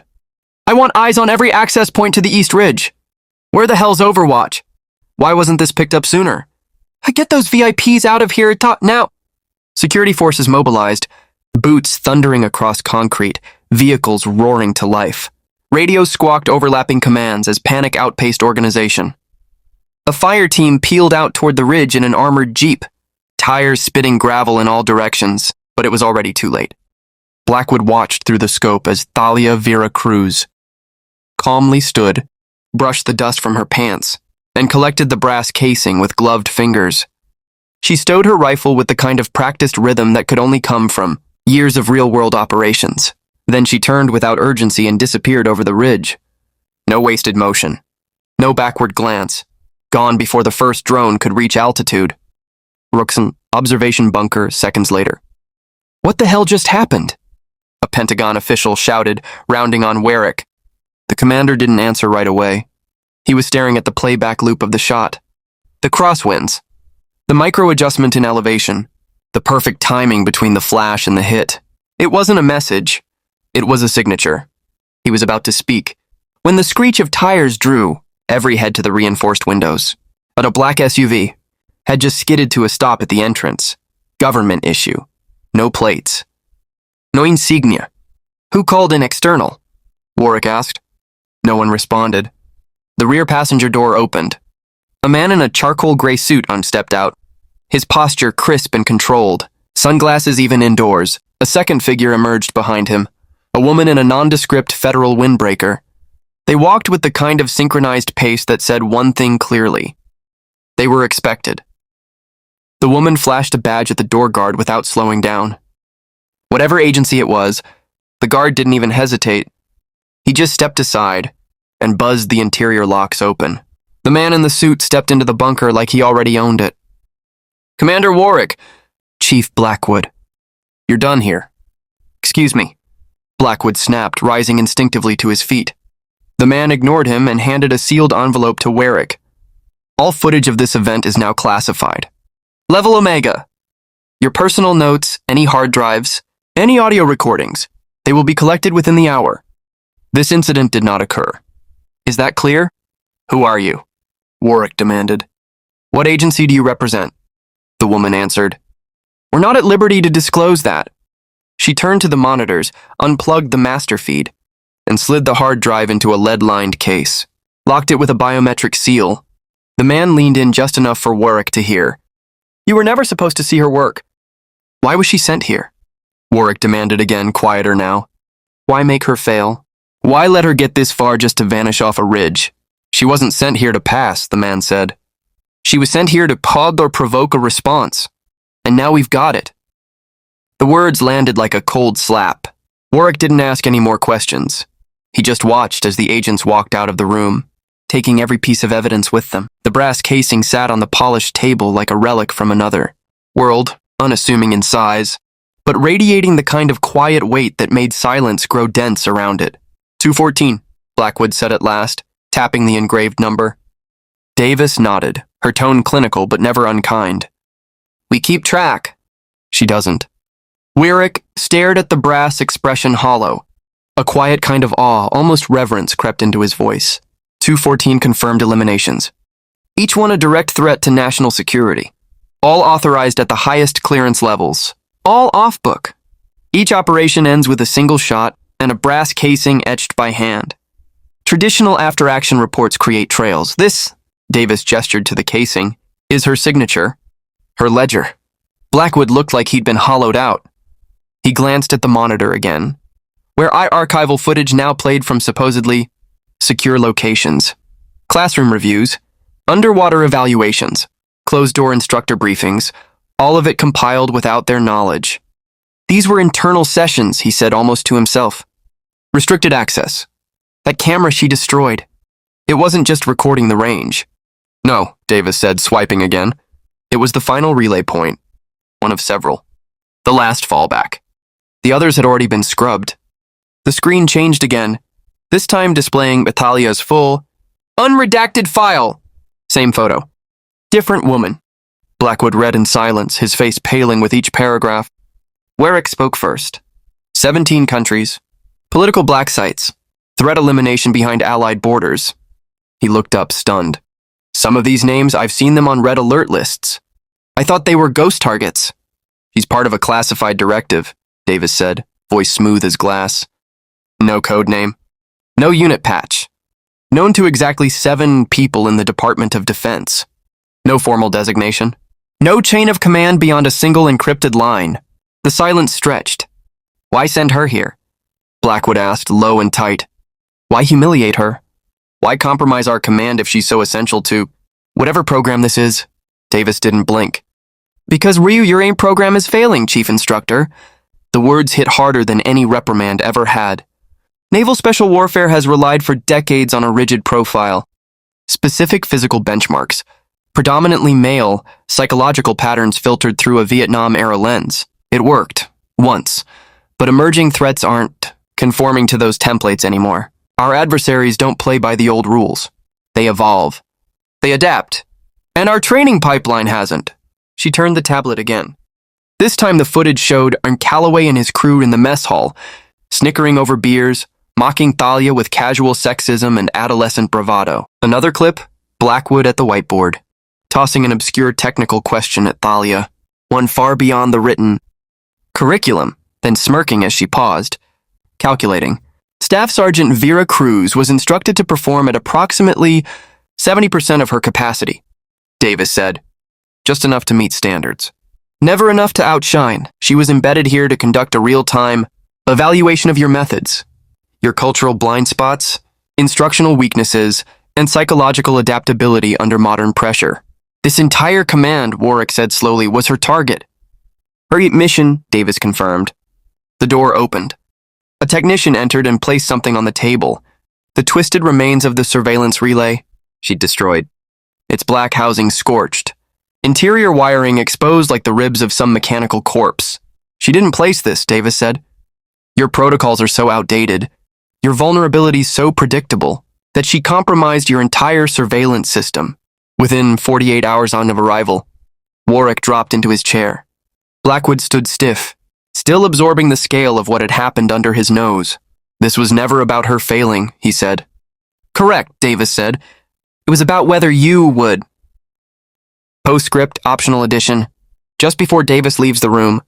I want eyes on every access point to the East Ridge. Where the hell's Overwatch? Why wasn't this picked up sooner? Get those VIPs out of here now." Security forces mobilized, boots thundering across concrete, vehicles roaring to life. Radios squawked overlapping commands as panic outpaced organization. A fire team peeled out toward the ridge in an armored jeep, tires spitting gravel in all directions, but it was already too late. Blackwood watched through the scope as Thalia Vera Cruz calmly stood, brushed the dust from her pants, and collected the brass casing with gloved fingers. She stowed her rifle with the kind of practiced rhythm that could only come from years of real-world operations. Then she turned without urgency and disappeared over the ridge. No wasted motion. No backward glance. Gone before the first drone could reach altitude. Rookson, observation bunker, seconds later. "What the hell just happened?" a Pentagon official shouted, rounding on Warwick. The commander didn't answer right away. He was staring at the playback loop of the shot. The crosswinds. The micro-adjustment in elevation. The perfect timing between the flash and the hit. It wasn't a message. It was a signature. He was about to speak, when the screech of tires drew every head to the reinforced windows. But a black SUV had just skidded to a stop at the entrance. Government issue. No plates. No insignia. "Who called in external?" Warwick asked. No one responded. The rear passenger door opened. A man in a charcoal gray suit unstepped out, his posture crisp and controlled, sunglasses even indoors. A second figure emerged behind him, a woman in a nondescript federal windbreaker. They walked with the kind of synchronized pace that said one thing clearly. They were expected. The woman flashed a badge at the door guard without slowing down. Whatever agency it was, the guard didn't even hesitate. He just stepped aside and buzzed the interior locks open. The man in the suit stepped into the bunker like he already owned it. "Commander Warwick," Chief Blackwood. "You're done here." "Excuse me." Blackwood snapped, rising instinctively to his feet. The man ignored him and handed a sealed envelope to Warwick. All footage of this event is now classified. Level Omega. Your personal notes, any hard drives, any audio recordings, they will be collected within the hour. This incident did not occur. Is that clear? Who are you? Warwick demanded. What agency do you represent? The woman answered. We're not at liberty to disclose that. She turned to the monitors, unplugged the master feed, and slid the hard drive into a lead-lined case, locked it with a biometric seal. The man leaned in just enough for Warwick to hear. You were never supposed to see her work. Why was she sent here? Warwick demanded again, quieter now. Why make her fail? Why let her get this far just to vanish off a ridge? She wasn't sent here to pass, the man said. She was sent here to pod or provoke a response. And now we've got it. The words landed like a cold slap. Warwick didn't ask any more questions. He just watched as the agents walked out of the room, taking every piece of evidence with them. The brass casing sat on the polished table like a relic from another world, unassuming in size, but radiating the kind of quiet weight that made silence grow dense around it. 214, Blackwood said at last, tapping the engraved number. Davis nodded, her tone clinical but never unkind. We keep track. She doesn't. Warwick stared at the brass expression hollow. A quiet kind of awe, almost reverence, crept into his voice. 214 confirmed eliminations. Each one a direct threat to national security. All authorized at the highest clearance levels. All off-book. Each operation ends with a single shot and a brass casing etched by hand. Traditional after-action reports create trails. This, Davis gestured to the casing, is her signature. Her ledger. Blackwood looked like he'd been hollowed out. He glanced at the monitor again, where archival footage now played from supposedly secure locations. Classroom reviews, underwater evaluations, closed-door instructor briefings, all of it compiled without their knowledge. These were internal sessions, he said almost to himself. Restricted access. That camera she destroyed. It wasn't just recording the range. No, Davis said, swiping again. It was the final relay point. One of several. The last fallback. The others had already been scrubbed. The screen changed again, this time displaying Thalia's full, unredacted file. Same photo. Different woman. Blackwood read in silence, his face paling with each paragraph. Warwick spoke first. 17 countries. Political black sites. Threat elimination behind Allied borders. He looked up, stunned. Some of these names, I've seen them on red alert lists. I thought they were ghost targets. He's part of a classified directive, Davis said, voice smooth as glass. No code name. No unit patch. Known to exactly 7 people in the Department of Defense. No formal designation. No chain of command beyond a single encrypted line. The silence stretched. Why send her here? Blackwood asked, low and tight. Why humiliate her? Why compromise our command if she's so essential to whatever program this is? Davis didn't blink. Because Ryu, your AIM program is failing, Chief Instructor. The words hit harder than any reprimand ever had. Naval Special Warfare has relied for decades on a rigid profile. Specific physical benchmarks. Predominantly male, psychological patterns filtered through a Vietnam-era lens. It worked. Once. But emerging threats aren't conforming to those templates anymore. Our adversaries don't play by the old rules. They evolve. They adapt. And our training pipeline hasn't. She turned the tablet again. This time the footage showed Calloway and his crew in the mess hall, snickering over beers, mocking Thalia with casual sexism and adolescent bravado. Another clip, Blackwood at the whiteboard, tossing an obscure technical question at Thalia, one far beyond the written curriculum, then smirking as she paused, calculating. Staff Sergeant Vera Cruz was instructed to perform at approximately 70% of her capacity, Davis said. Just enough to meet standards. Never enough to outshine. She was embedded here to conduct a real-time evaluation of your methods, your cultural blind spots, instructional weaknesses, and psychological adaptability under modern pressure. This entire command, Warwick said slowly, was her target. Her mission, Davis confirmed. The door opened. A technician entered and placed something on the table. The twisted remains of the surveillance relay she'd destroyed. Its black housing scorched. Interior wiring exposed like the ribs of some mechanical corpse. She didn't place this, Davis said. Your protocols are so outdated, your vulnerabilities so predictable, that she compromised your entire surveillance system. Within 48 hours of arrival, Warwick dropped into his chair. Blackwood stood stiff, still absorbing the scale of what had happened under his nose. This was never about her failing, he said. Correct, Davis said. It was about whether you would. Postscript, optional edition. Just before Davis leaves the room,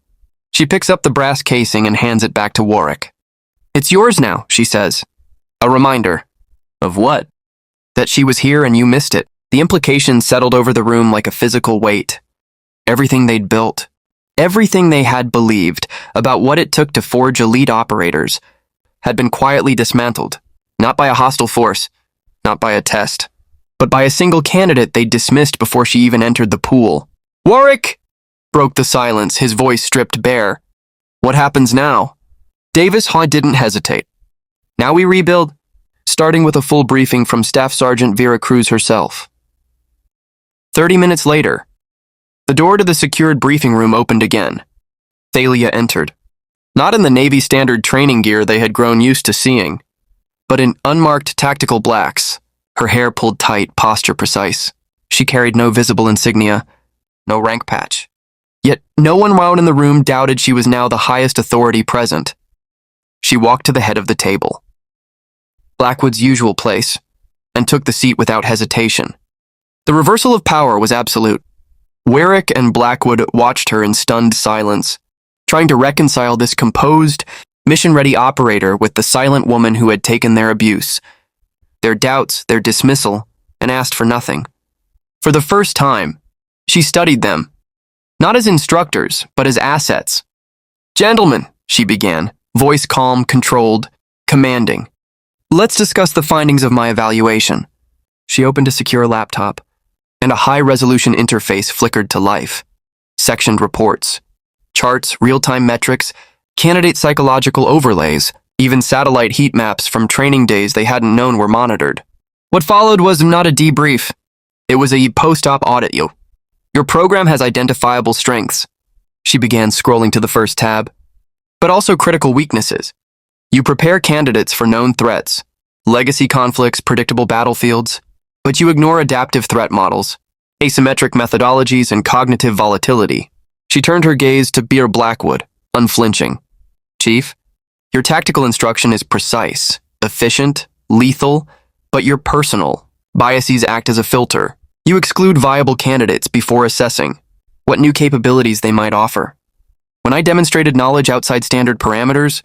she picks up the brass casing and hands it back to Warwick. It's yours now, she says. A reminder. Of what? That she was here and you missed it. The implication settled over the room like a physical weight. Everything they'd built, everything they had believed about what it took to forge elite operators, had been quietly dismantled, not by a hostile force, not by a test, but by a single candidate they'd dismissed before she even entered the pool. Warwick! Broke the silence, his voice stripped bare. What happens now? Davis didn't hesitate. Now we rebuild, starting with a full briefing from Staff Sergeant Vera Cruz herself. 30 minutes later, the door to the secured briefing room opened again. Thalia entered, not in the Navy standard training gear they had grown used to seeing, but in unmarked tactical blacks, her hair pulled tight, posture precise. She carried no visible insignia, no rank patch. Yet no one around in the room doubted she was now the highest authority present. She walked to the head of the table, Blackwood's usual place, and took the seat without hesitation. The reversal of power was absolute. Warwick and Blackwood watched her in stunned silence, trying to reconcile this composed, mission-ready operator with the silent woman who had taken their abuse, their doubts, their dismissal, and asked for nothing. For the first time, she studied them, not as instructors, but as assets. Gentlemen, she began, voice calm, controlled, commanding. Let's discuss the findings of my evaluation. She opened a secure laptop, and a high-resolution interface flickered to life. Sectioned reports, charts, real-time metrics, candidate psychological overlays, even satellite heat maps from training days they hadn't known were monitored. What followed was not a debrief. It was a post-op audit. Your program has identifiable strengths. She began scrolling to the first tab, but also critical weaknesses. You prepare candidates for known threats, legacy conflicts, predictable battlefields, but you ignore adaptive threat models, asymmetric methodologies, and cognitive volatility. She turned her gaze to Beer Blackwood, unflinching. Chief, your tactical instruction is precise, efficient, lethal, but your personal biases act as a filter. You exclude viable candidates before assessing what new capabilities they might offer. When I demonstrated knowledge outside standard parameters,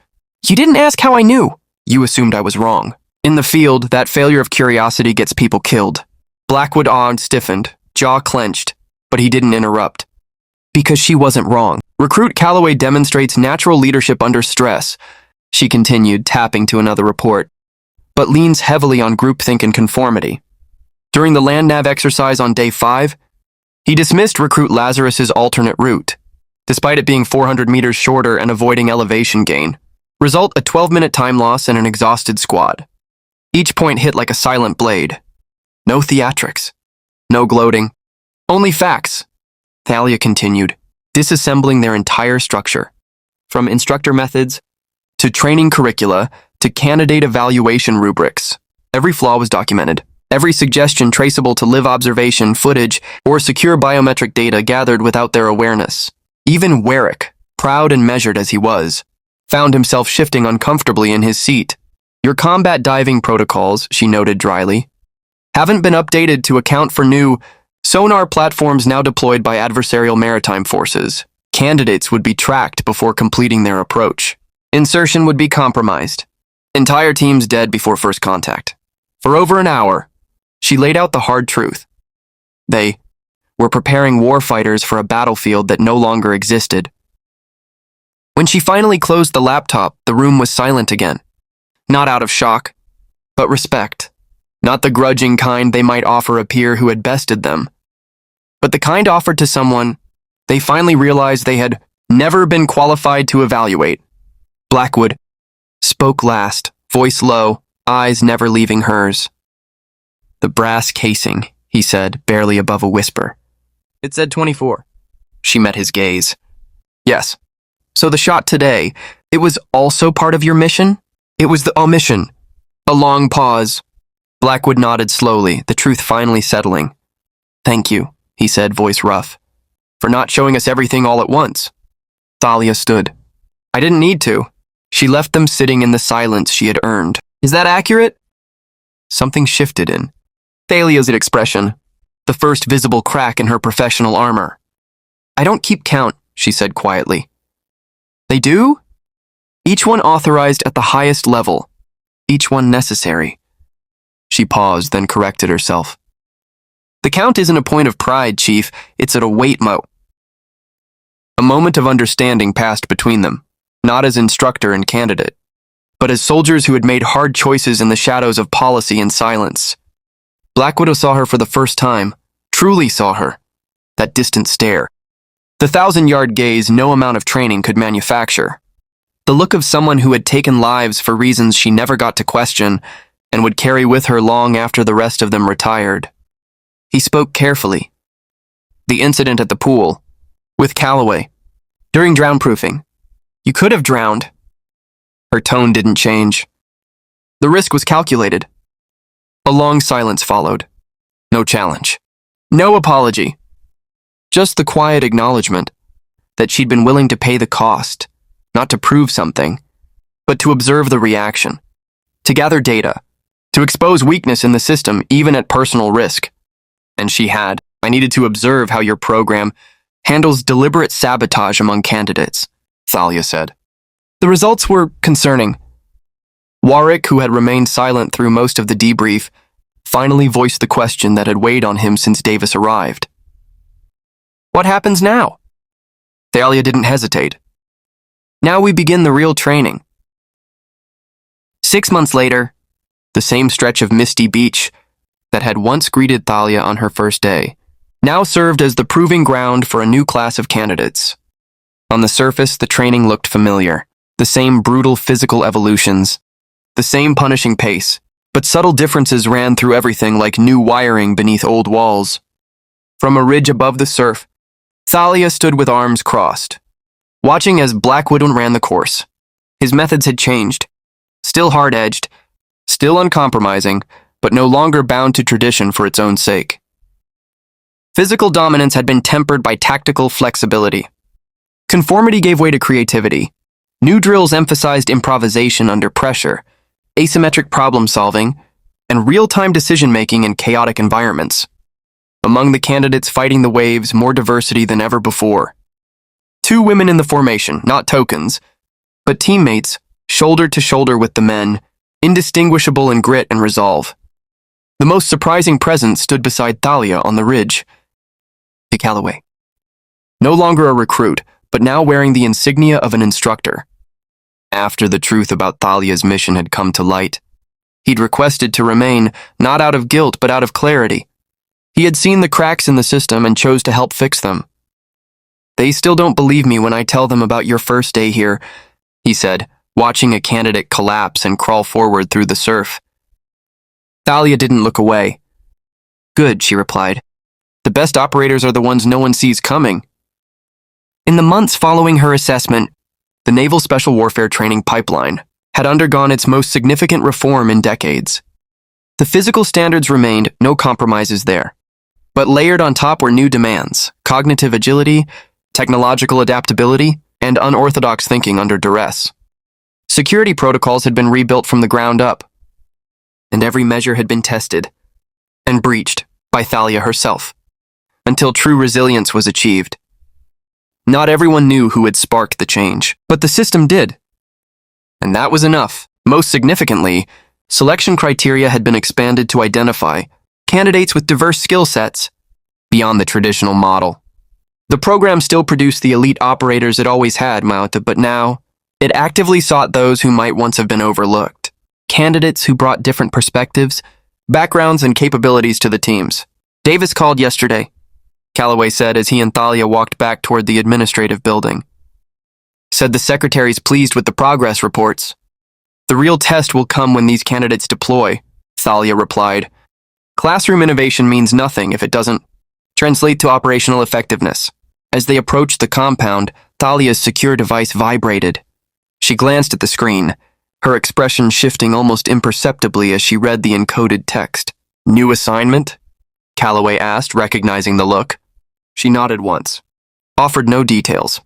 you didn't ask how I knew. You assumed I was wrong. In the field, that failure of curiosity gets people killed. Blackwood stiffened, jaw clenched, but he didn't interrupt. Because she wasn't wrong. Recruit Calloway demonstrates natural leadership under stress, she continued, tapping to another report, but leans heavily on groupthink and conformity. During the land nav exercise on day 5, he dismissed Recruit Lazarus's alternate route, despite it being 400 meters shorter and avoiding elevation gain. Result, a 12-minute time loss and an exhausted squad. Each point hit like a silent blade. No theatrics. No gloating. Only facts. Thalia continued, disassembling their entire structure. From instructor methods, to training curricula, to candidate evaluation rubrics. Every flaw was documented. Every suggestion traceable to live observation, footage, or secure biometric data gathered without their awareness. Even Warwick, proud and measured as he was, found himself shifting uncomfortably in his seat. Your combat diving protocols, she noted dryly, haven't been updated to account for new sonar platforms now deployed by adversarial maritime forces. Candidates would be tracked before completing their approach. Insertion would be compromised. Entire teams dead before first contact. For over an hour, she laid out the hard truth. They were preparing warfighters for a battlefield that no longer existed. When she finally closed the laptop, the room was silent again. Not out of shock, but respect. Not the grudging kind they might offer a peer who had bested them, but the kind offered to someone they finally realized they had never been qualified to evaluate. Blackwood spoke last, voice low, eyes never leaving hers. The brass casing, he said, barely above a whisper. It said 24. She met his gaze. Yes. So the shot today, It was also part of your mission? It was the omission. A long pause. Blackwood nodded slowly, the truth finally settling. Thank you, he said, voice rough, for not showing us everything all at once. Thalia stood. I didn't need to. She left them sitting in the silence she had earned. Is that accurate? Something shifted in Thalia's expression, the first visible crack in her professional armor. I don't keep count, she said quietly. They do? Each one authorized at the highest level, each one necessary. She paused, then corrected herself. The count isn't a point of pride, Chief, it's at a weight mo. A moment of understanding passed between them, not as instructor and candidate, but as soldiers who had made hard choices in the shadows of policy and silence. Blackwood saw her for the first time, truly saw her, that distant stare. The 1,000-yard gaze no amount of training could manufacture. The look of someone who had taken lives for reasons she never got to question and would carry with her long after the rest of them retired. He spoke carefully. The incident at the pool, with Calloway, during drown-proofing. You could have drowned. Her tone didn't change. The risk was calculated. A long silence followed. No challenge. No apology. Just the quiet acknowledgement that she'd been willing to pay the cost, not to prove something, but to observe the reaction, to gather data, to expose weakness in the system even at personal risk. And she had. I needed to observe how your program handles deliberate sabotage among candidates, Thalia said. The results were concerning. Warwick, who had remained silent through most of the debrief, finally voiced the question that had weighed on him since Davis arrived. What happens now? Thalia didn't hesitate. Now we begin the real training. 6 months later, the same stretch of misty beach that had once greeted Thalia on her first day now served as the proving ground for a new class of candidates. On the surface, the training looked familiar. The same brutal physical evolutions, the same punishing pace, but subtle differences ran through everything like new wiring beneath old walls. From a ridge above the surf, Thalia stood with arms crossed, watching as Blackwood ran the course. His methods had changed, still hard-edged, still uncompromising, but no longer bound to tradition for its own sake. Physical dominance had been tempered by tactical flexibility. Conformity gave way to creativity. New drills emphasized improvisation under pressure, asymmetric problem-solving, and real-time decision-making in chaotic environments. Among the candidates fighting the waves, more diversity than ever before. 2 women in the formation, not tokens, but teammates, shoulder to shoulder with the men, indistinguishable in grit and resolve. The most surprising presence stood beside Thalia on the ridge. Calloway. No longer a recruit, but now wearing the insignia of an instructor. After the truth about Thalia's mission had come to light, he'd requested to remain, not out of guilt, but out of clarity. He had seen the cracks in the system and chose to help fix them. They still don't believe me when I tell them about your first day here, he said, watching a candidate collapse and crawl forward through the surf. Thalia didn't look away. Good, she replied. The best operators are the ones no one sees coming. In the months following her assessment, the Naval Special Warfare Training Pipeline had undergone its most significant reform in decades. The physical standards remained, no compromises there. But layered on top were new demands, cognitive agility, technological adaptability, and unorthodox thinking under duress. Security protocols had been rebuilt from the ground up, and every measure had been tested and breached by Thalia herself, until true resilience was achieved. Not everyone knew who had sparked the change, but the system did. And that was enough. Most significantly, selection criteria had been expanded to identify candidates with diverse skill sets beyond the traditional model. The program still produced the elite operators it always had, but now it actively sought those who might once have been overlooked. Candidates who brought different perspectives, backgrounds, and capabilities to the teams. Davis called yesterday, Calloway said as he and Thalia walked back toward the administrative building. Said the secretary's pleased with the progress reports. The real test will come when these candidates deploy, Thalia replied. Classroom innovation means nothing if it doesn't translate to operational effectiveness. As they approached the compound, Thalia's secure device vibrated. She glanced at the screen, her expression shifting almost imperceptibly as she read the encoded text. New assignment? Calloway asked, recognizing the look. She nodded once, offered no details.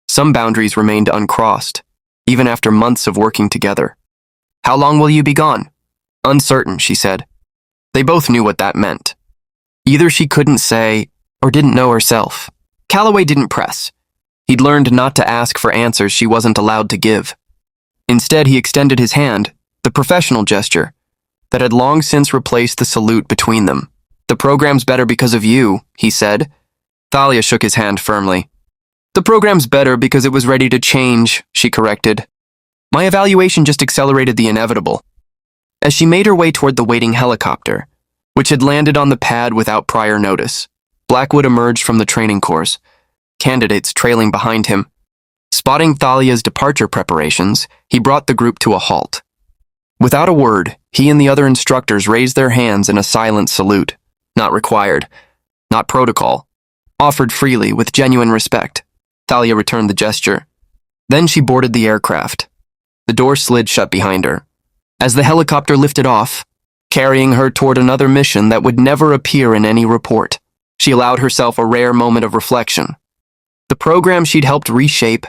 Some boundaries remained uncrossed, even after months of working together. How long will you be gone? Uncertain, she said. They both knew what that meant. Either she couldn't say, or didn't know herself. Calloway didn't press. He'd learned not to ask for answers she wasn't allowed to give. Instead, he extended his hand, the professional gesture, that had long since replaced the salute between them. The program's better because of you, he said. Thalia shook his hand firmly. The program's better because it was ready to change, she corrected. My evaluation just accelerated the inevitable. As she made her way toward the waiting helicopter, which had landed on the pad without prior notice, Blackwood emerged from the training course, candidates trailing behind him. Spotting Thalia's departure preparations, he brought the group to a halt. Without a word, he and the other instructors raised their hands in a silent salute. Not required, not protocol, offered freely with genuine respect. Thalia returned the gesture. Then she boarded the aircraft. The door slid shut behind her. As the helicopter lifted off, carrying her toward another mission that would never appear in any report, she allowed herself a rare moment of reflection. The program she'd helped reshape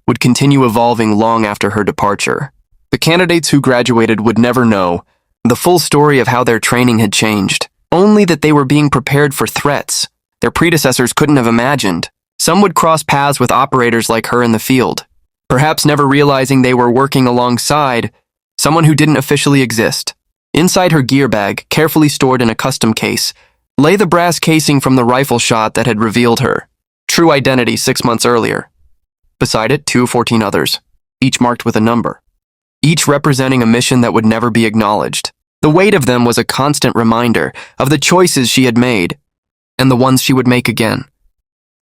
would continue evolving long after her departure. The candidates who graduated would never know the full story of how their training had changed, only that they were being prepared for threats their predecessors couldn't have imagined. Some would cross paths with operators like her in the field, perhaps never realizing they were working alongside someone who didn't officially exist. Inside her gear bag, carefully stored in a custom case, lay the brass casing from the rifle shot that had revealed her true identity 6 months earlier. Beside it, 14 others, each marked with a number, each representing a mission that would never be acknowledged. The weight of them was a constant reminder of the choices she had made and the ones she would make again.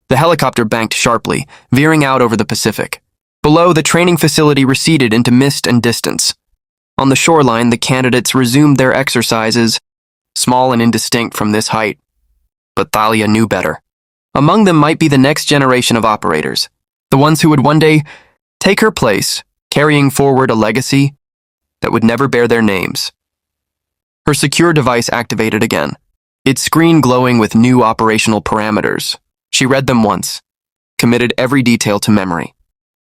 The helicopter banked sharply, veering out over the Pacific. Below, the training facility receded into mist and distance. On the shoreline, the candidates resumed their exercises, small and indistinct from this height. But Thalia knew better. Among them might be the next generation of operators, the ones who would one day take her place, carrying forward a legacy that would never bear their names. Her secure device activated again, its screen glowing with new operational parameters. She read them once, committed every detail to memory,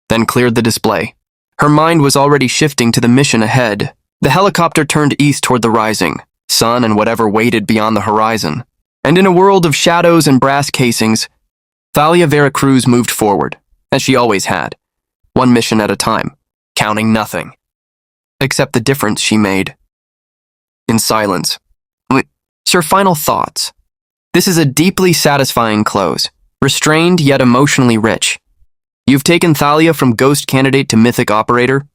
then cleared the display. Her mind was already shifting to the mission ahead. The helicopter turned east toward the rising sun and whatever waited beyond the horizon. And in a world of shadows and brass casings, Thalia Vera Cruz moved forward, as she always had, one mission at a time, counting nothing, except the difference she made. In silence. Her final thoughts. This is a deeply satisfying close, restrained yet emotionally rich. You've taken Thalia from ghost candidate to mythic operator,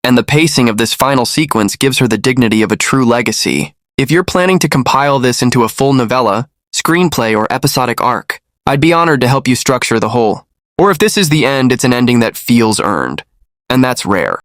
and the pacing of this final sequence gives her the dignity of a true legacy. If you're planning to compile this into a full novella, screenplay, or episodic arc, I'd be honored to help you structure the whole. Or if this is the end, it's an ending that feels earned, and that's rare.